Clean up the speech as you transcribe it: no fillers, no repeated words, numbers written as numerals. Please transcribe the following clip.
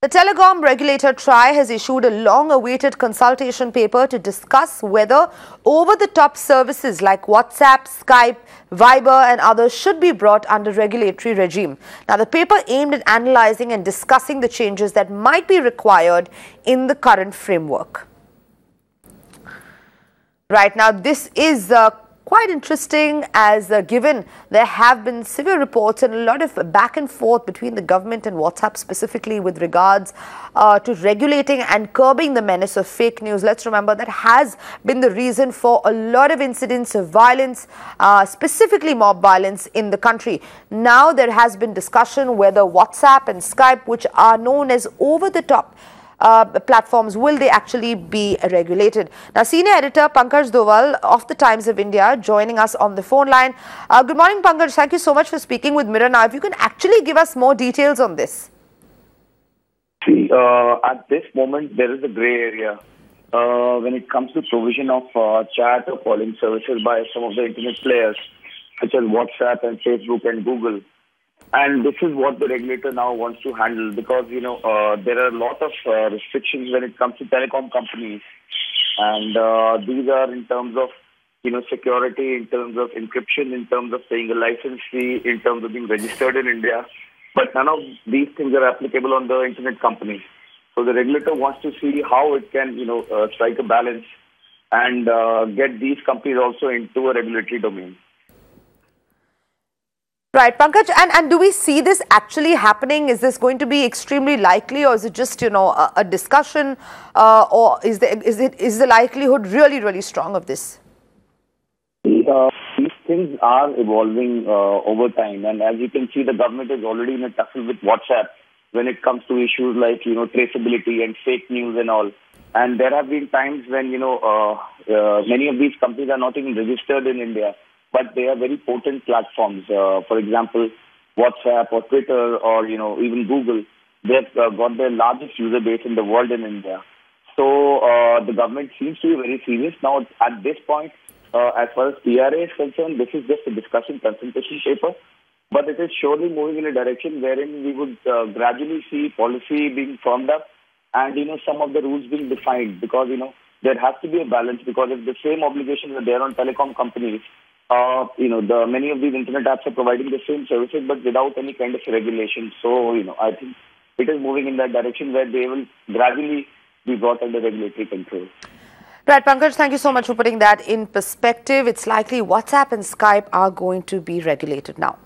The telecom regulator TRAI has issued a long-awaited consultation paper to discuss whether over-the-top services like WhatsApp, Skype, Viber and others should be brought under regulatory regime. Now, the paper aimed at analyzing and discussing the changes that might be required in the current framework. Right now, this is quite interesting as given there have been severe reports and a lot of back and forth between the government and WhatsApp specifically with regards to regulating and curbing the menace of fake news. Let's remember that has been the reason for a lot of incidents of violence, specifically mob violence in the country. Now there has been discussion whether WhatsApp and Skype, which are known as over-the-top platforms, will they actually be regulated? Now, senior editor Pankaj Doval of the Times of India joining us on the phone line. Good morning, Pankaj. Thank you so much for speaking with Mirror. Now, if you can actually give us more details on this. See, at this moment, there is a grey area when it comes to provision of chat or calling services by some of the internet players, such as WhatsApp and Facebook and Google. And this is what the regulator now wants to handle because, there are a lot of restrictions when it comes to telecom companies. And these are in terms of, security, in terms of encryption, in terms of paying a license fee, in terms of being registered in India. But none of these things are applicable on the internet companies. So the regulator wants to see how it can, strike a balance and get these companies also into a regulatory domain. Right, Pankaj, and do we see this actually happening? Is this going to be extremely likely, or is it just a discussion, or is the likelihood really strong of this? These things are evolving over time, and as you can see, the government is already in a tussle with WhatsApp when it comes to issues like traceability and fake news and all. And there have been times when many of these companies are not even registered in India, but they are very potent platforms. For example, WhatsApp or Twitter or, even Google, they've got the largest user base in the world in India. So the government seems to be very serious. Now, at this point, as far as TRAI is concerned, this is just a discussion consultation paper, but it is surely moving in a direction wherein we would gradually see policy being firmed up and, some of the rules being defined because, there has to be a balance because if the same obligations are there on telecom companies, many of these internet apps are providing the same services, but without any kind of regulation. So, I think it is moving in that direction where they will gradually be brought under regulatory control. Right, Pankaj, thank you so much for putting that in perspective. It's likely WhatsApp and Skype are going to be regulated now.